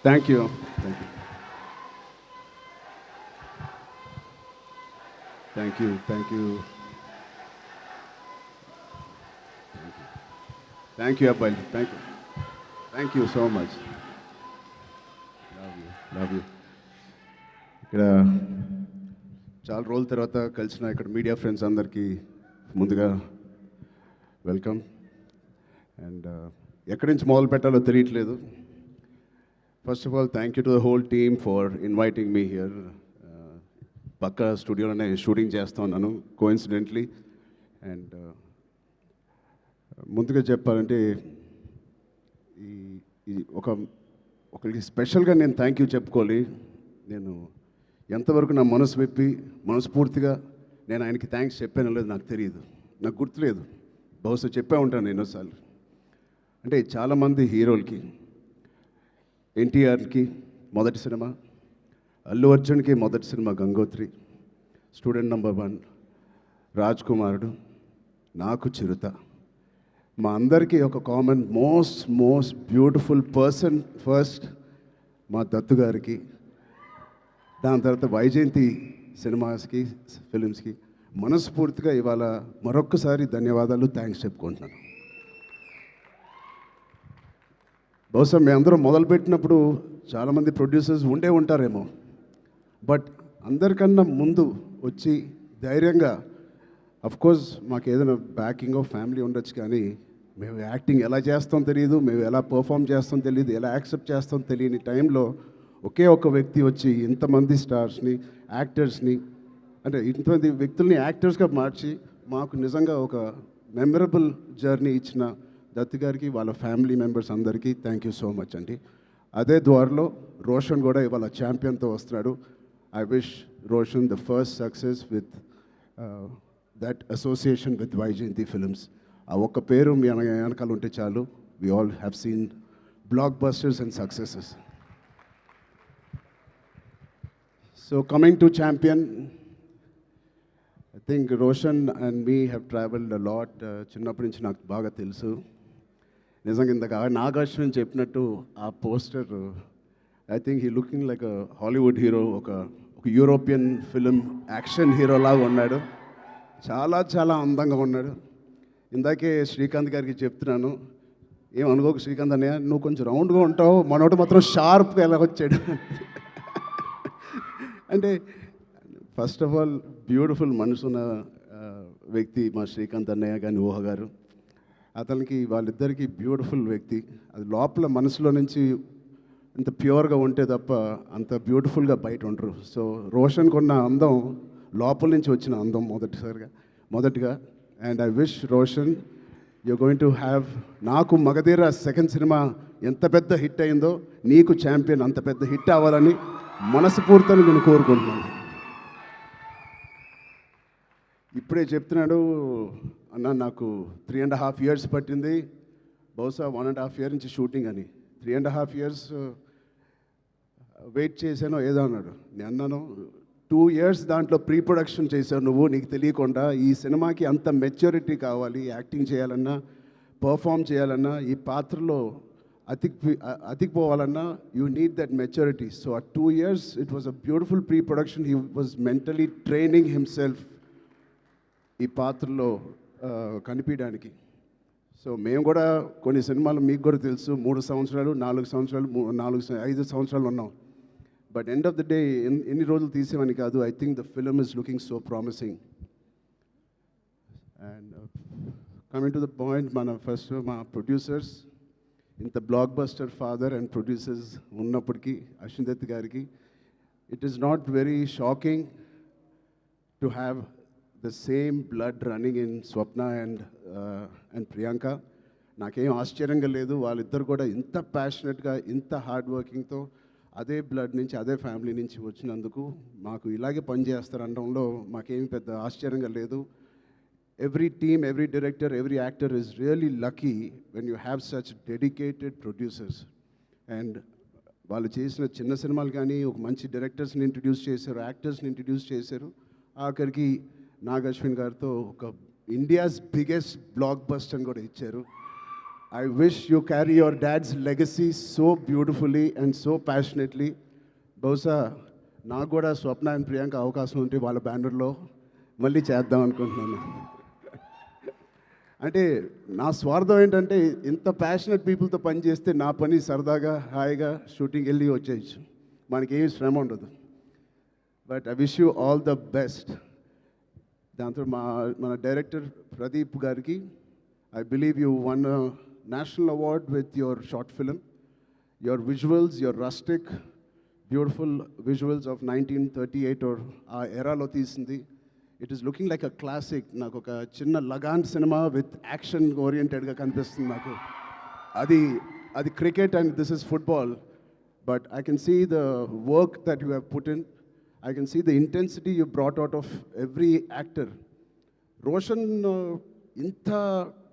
Thank you. Thank you. Thank you. Thank you. Thank you అబ్బాయి. Thank you. Thank you so much. Love you. Love you. ఇక్కడ చాలా రోజుల తర్వాత కలిసిన ఇక్కడ మీడియా ఫ్రెండ్స్ అందరికీ ముందుగా వెల్కమ్. అండ్ ఎక్కడి నుంచి మొదలు పెట్టాలో తెలియట్లేదు. First of all thank you to the whole team for inviting me here. పక్క స్టూడియోలోనే షూటింగ్ చేస్తూ ఉన్నాను కోఇన్సిడెంట్లీ. అండ్ ముందుగా చెప్పాలంటే ఈ ఈ ఒకరికి స్పెషల్గా నేను థ్యాంక్ యూ చెప్పుకోవాలి. నేను ఎంతవరకు నా మనసు విప్పి మనస్ఫూర్తిగా నేను ఆయనకి థ్యాంక్స్ చెప్పానో లేదు నాకు తెలియదు, నాకు గుర్తులేదు. బహుశా చెప్పే ఉంటాను ఎన్నోసార్లు. అంటే చాలామంది హీరోలకి, ఎన్టీఆర్కి మొదటి సినిమా, అల్లు అర్జున్కి మొదటి cinema Gangotri, student number 1, Raj కుమారుడు, నాకు చిరుత. మా అందరికీ ఒక common most beautiful person first మా దత్తు గారికి, దాని తర్వాత వైజయంతి సినిమాస్కి, ఫిలిమ్స్కి మనస్ఫూర్తిగా ఇవాళ మరొక్కసారి ధన్యవాదాలు, థ్యాంక్స్ చెప్పుకుంటున్నాను. బహుశా మేమందరం మొదలుపెట్టినప్పుడు చాలామంది ప్రొడ్యూసర్స్ ఉండే ఉంటారేమో, బట్ అందరికన్నా ముందు వచ్చి ధైర్యంగా, అఫ్కోర్స్ మాకు ఏదైనా బ్యాకింగ్ ఆఫ్ ఫ్యామిలీ ఉండొచ్చు, కానీ మేము యాక్టింగ్ ఎలా చేస్తాం తెలియదు, మేము ఎలా పర్ఫామ్ చేస్తాం తెలియదు, ఎలా యాక్సెప్ట్ చేస్తాం తెలియని టైంలో ఒకే ఒక వ్యక్తి వచ్చి ఇంతమంది స్టార్స్ని, యాక్టర్స్ని, అంటే ఇంతమంది వ్యక్తుల్ని యాక్టర్స్గా మార్చి మాకు నిజంగా ఒక మెమరబుల్ జర్నీ ఇచ్చిన దత్తు గారికి, వాళ్ళ ఫ్యామిలీ మెంబర్స్ అందరికీ థ్యాంక్ యూ సో మచ్ అండి. అదే ద్వారలో రోషన్ కూడా ఇవాళ ఛాంపియన్తో వస్తున్నాడు. I wish Roshan the first success with that association with Vyjayanthi films. ఆ ఒక్క పేరు మీ వెనకాల ఉంటే చాలు. We all have seen blockbusters and successes. So coming to champion, I think Roshan and me have travelled a lot. చిన్నప్పటి నుంచి నాకు బాగా తెలుసు. నిజంగా ఇందాక నాగార్జున చెప్పినట్టు ఆ poster, I think he looking like a Hollywood hero, ఒక యూరోపియన్ ఫిలిం యాక్షన్ హీరో లాగా ఉన్నాడు. చాలా అందంగా ఉన్నాడు. ఇందాకే శ్రీకాంత్ గారికి చెప్తున్నాను, ఏమనుకోకు శ్రీకాంత్ అన్నయ్య, నువ్వు కొంచెం రౌండ్గా ఉంటావు, మనోడు మాత్రం షార్ప్గా ఎలా వచ్చాడు. అంటే ఫస్ట్ ఆఫ్ ఆల్ బ్యూటిఫుల్ మనసున్న వ్యక్తి మా శ్రీకాంత్ అన్నయ్య కానీ ఊహ గారు. అతనికి వాళ్ళిద్దరికీ బ్యూటిఫుల్ వ్యక్తి. అది లోపల మనసులో నుంచి ఇంత ప్యూర్గా ఉంటే తప్ప అంత బ్యూటిఫుల్గా బయట ఉండరు. సో రోషన్కి ఉన్న అందం లోపల నుంచి వచ్చిన అందం మొదటిగా. And I wish Roshan you going to have, నాకు మగధీర సెకండ్ సినిమా ఎంత పెద్ద హిట్ అయిందో నీకు ఛాంపియన్ అంత పెద్ద హిట్ అవ్వాలని మనస్ఫూర్తిని నేను కోరుకుంటున్నాను. ఇప్పుడే చెప్తున్నాడు అన్న, నాకు 3.5 years పట్టింది, బహుశా 1.5 year నుంచి షూటింగ్ అని. 3.5 years వెయిట్ చేశానో ఏదో అన్నాడు. నేను అన్నాను 2 years దాంట్లో ప్రీ ప్రొడక్షన్ చేశావు నువ్వు, నీకు తెలియకుండా. ఈ సినిమాకి అంత మెచ్యూరిటీ కావాలి, యాక్టింగ్ చేయాలన్నా, పర్ఫామ్ చేయాలన్నా, ఈ పాత్రలో అతికిపోవాలన్నా you need that maturity. So ఆ 2 years it was a beautiful pre production. He was mentally training himself ఈ పాత్రలో కనిపించడానికి. సో మేము కూడా కొన్ని సినిమాలు మీకు కూడా తెలుసు 3 సంవత్సరాలు 4 సంవత్సరాలు 5 సంవత్సరాలు ఉన్నాం. But end of the day ఎన్ని రోజులు తీసేవని కాదు. I think the film is looking so promising. And coming to the point, మా ప్రొడ్యూసర్స్, ఇంత block buster father and producers ఉన్నప్పటికీ అశ్విన్ దత్ గారికి it is not very shocking to have the same blood running in Swapna and Priyanka. నాకేం ఆశ్చర్యంగా లేదు. వాళ్ళిద్దరు కూడా ఇంత ప్యాషనెట్గా, ఇంత హార్డ్ వర్కింగ్తో అదే బ్లడ్ నుంచి, అదే ఫ్యామిలీ నుంచి వచ్చినందుకు మాకు ఇలాగే పనిచేస్తారనడంలో మాకేం పెద్ద ఆశ్చర్యంగా లేదు. Every team, every director, every actor is really lucky when you have such dedicated producers. And వాళ్ళు చేసిన చిన్న సినిమాలు కానీ ఒక మంచి డైరెక్టర్స్ని ఇంట్రడ్యూస్ చేశారు, యాక్టర్స్ని ఇంట్రడ్యూస్ చేశారు. ఆఖరికి నాగ్ అశ్విన్ గారితో ఒక ఇండియాస్ బిగ్గెస్ట్ బ్లాక్ బస్టర్ అని కూడా ఇచ్చారు. I wish you carry your dad's legacy so beautifully and so passionately. బహుశా నాకు కూడా స్వప్న అండ్ ప్రియాంక అవకాశం ఉంటే వాళ్ళ బ్యానర్లో మళ్ళీ చేద్దాం అనుకుంటున్నాను. అంటే నా స్వార్థం ఏంటంటే ఇంత ప్యాషనెట్ పీపుల్తో పని చేస్తే నా పని సరదాగా హాయిగా షూటింగ్ వెళ్ళి వచ్చేయచ్చు, మనకేం శ్రమ ఉండదు. But I wish you all the best. దాంతో మన డైరెక్టర్ ప్రదీప్ గారికి, I believe you won a national award with your short film. Your visuals, your rustic, beautiful visuals of 1938 or our era lo teesindi. It is looking like a classic. Naku oka chinna Lagan cinema with action oriented ga kanipistundi naku. Adi cricket and this is football. But I can see the work that you have put in. I can see the intensity you brought out of every actor. Roshan ఇంత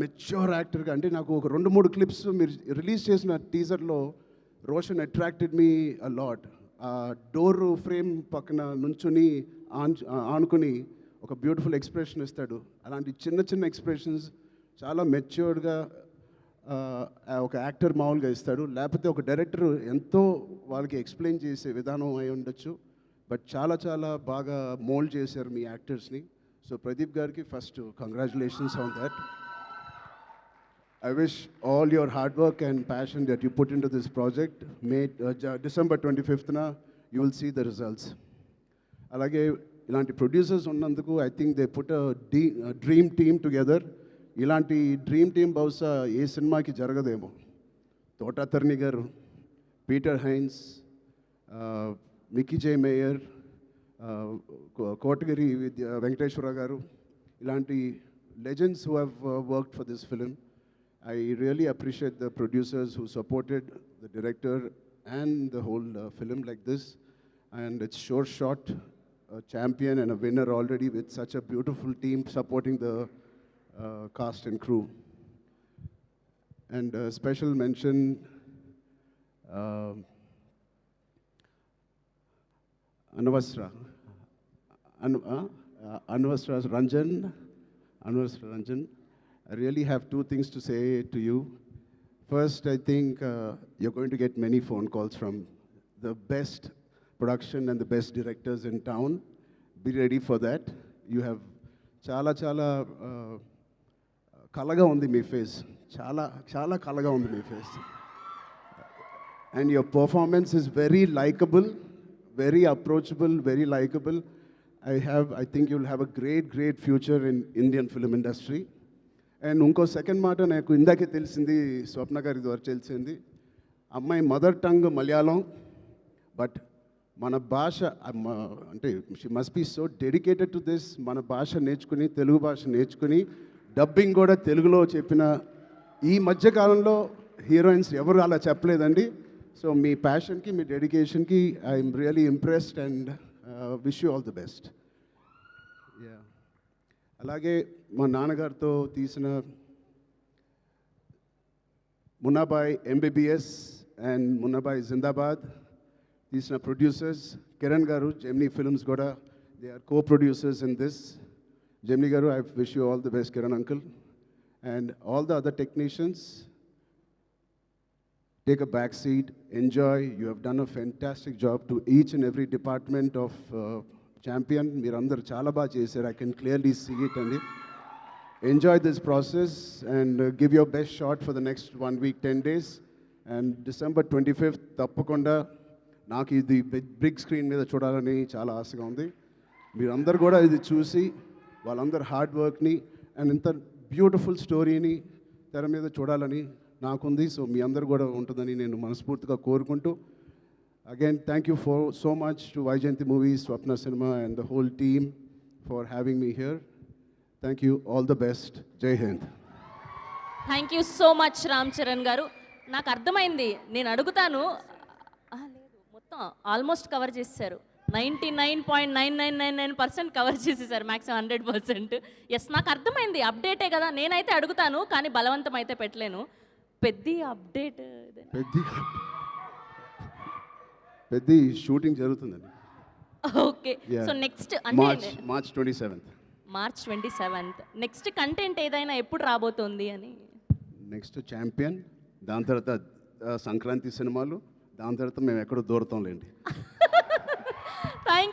mature యాక్టర్గా అంటే నాకు ఒక 2-3 clips మీరు release చేసిన టీజర్లో Roshan attracted me a lot. ఆ door frame పక్కన నుంచుని ఆనుకుని ఒక బ్యూటిఫుల్ ఎక్స్ప్రెషన్ ఇస్తాడు. అలాంటి చిన్న చిన్న ఎక్స్ప్రెషన్స్ చాలా మెచ్యూర్డ్గా ఒక యాక్టర్ మామూలుగా ఇస్తాడు. లేకపోతే ఒక డైరెక్టర్ ఎంతో వాళ్ళకి ఎక్స్ప్లెయిన్ చేసే విధానం అయి ఉండొచ్చు. బట్ చాలా చాలా బాగా మోల్డ్ చేశారు మీ యాక్టర్స్ని. So Pradeep Garki, first congratulations on that. I wish all your hard work and passion that you put into this project, December 25th na, you will see the results. Alage ilanti producers unnanduku, I think they put a dream team together. Ilanti dream team bahusha ee cinema ki jaragademo. Tota Tarni garu, Peter Hines, Mickey J. Mayer, Kotagiri Venkateswara గారు, ఇలాంటి legends who have worked for this film. I really appreciate the producers who supported the director and the whole film like this. And it's sure shot, a champion and a winner already with such a beautiful team supporting the cast and crew. And special mention Anvasra Ranjan. I really have two things to say to you. First, I think you're going to get many phone calls from the best production and the best directors in town. Be ready for that. You have chala kalaga undi mee face. Chala kalaga undi mee face. And your performance is very likable, very approachable, very likable. I think you'll have a great future in Indian film industry. And unko second మాట నాకు ఇందాకే తెలిసింది, స్వప్న గారి ద్వారా తెలిసింది. అమ్మాయి mother tongue Malayalam, but మన భాష అంటే she must be so dedicated to this. మన భాష నేర్చుకుని, తెలుగు భాష నేర్చుకుని డబ్బింగ్ కూడా తెలుగులో చెప్పిన ఈ మధ్యకాలంలో హీరోయిన్స్ ఎవరు అలా చెప్పలేదండి. సో మీ ప్యాషన్కి, మీ డెడికేషన్కి I'm really impressed and wish you all the best. Yeah, అలాగే మా నాన్నగారితో తీసిన మున్నాబాయ్ ఎంబీబీఎస్ అండ్ మున్నాబాయ్ జిందాబాద్ తీసిన producers Kiran garu, Gemini Films కూడా they are co-producers in this. Gemini garu, I wish you all the best Kiran uncle. And all the other technicians, take a back seat, enjoy. You have done a fantastic job to each and every department of Champion. Meerandaru chala baa chesaru. I can clearly see it. And enjoy this process and give your best shot for the next 1 week, 10 days. And December 25th, తప్పకుండా నాకు ఇది big screen మీద చూడాలని చాలా ఆశగా ఉంది. మీరందరూ కూడా ఇది చూసి వాళ్ళందరూ హార్డ్ వర్క్ని అండ్ ఇంత బ్యూటిఫుల్ స్టోరీని తెర మీద చూడాలని నాకుంది. సో మీ అందరు కూడా ఉంటుందని నేను మనస్ఫూర్తిగా కోరుకుంటూ, again thank you for so much to Vyjayanthi Movies, Swapna Cinema and the whole team for having me here. Thank you, all the best. Jai Hind. Thank you so much Ram Charan garu. నాకు అర్థమైంది, నేను అడుగుతాను. లేదు, మొత్తం ఆల్మోస్ట్ కవర్ చేసేసారు. 99.9999% కవర్ చేసేసారు, మ్యాక్సిమం 100%. ఎస్, నాకు అర్థమైంది, అప్డేటే కదా. నేనైతే అడుగుతాను కానీ బలవంతం అయితే పెట్టలేను. పెద్ద అప్డేట్, పెద్ద షూటింగ్ జరుగుతుందండి. Okay, so next March 27th. Next content ఏదైనా ఎప్పుడు రాబోతోంది అని? నెక్స్ట్ ఛాంపియన్, దాని తర్వాత సంక్రాంతి సినిమాలు, దాని తర్వాత మేము ఎక్కడో దూరతాంలేండి.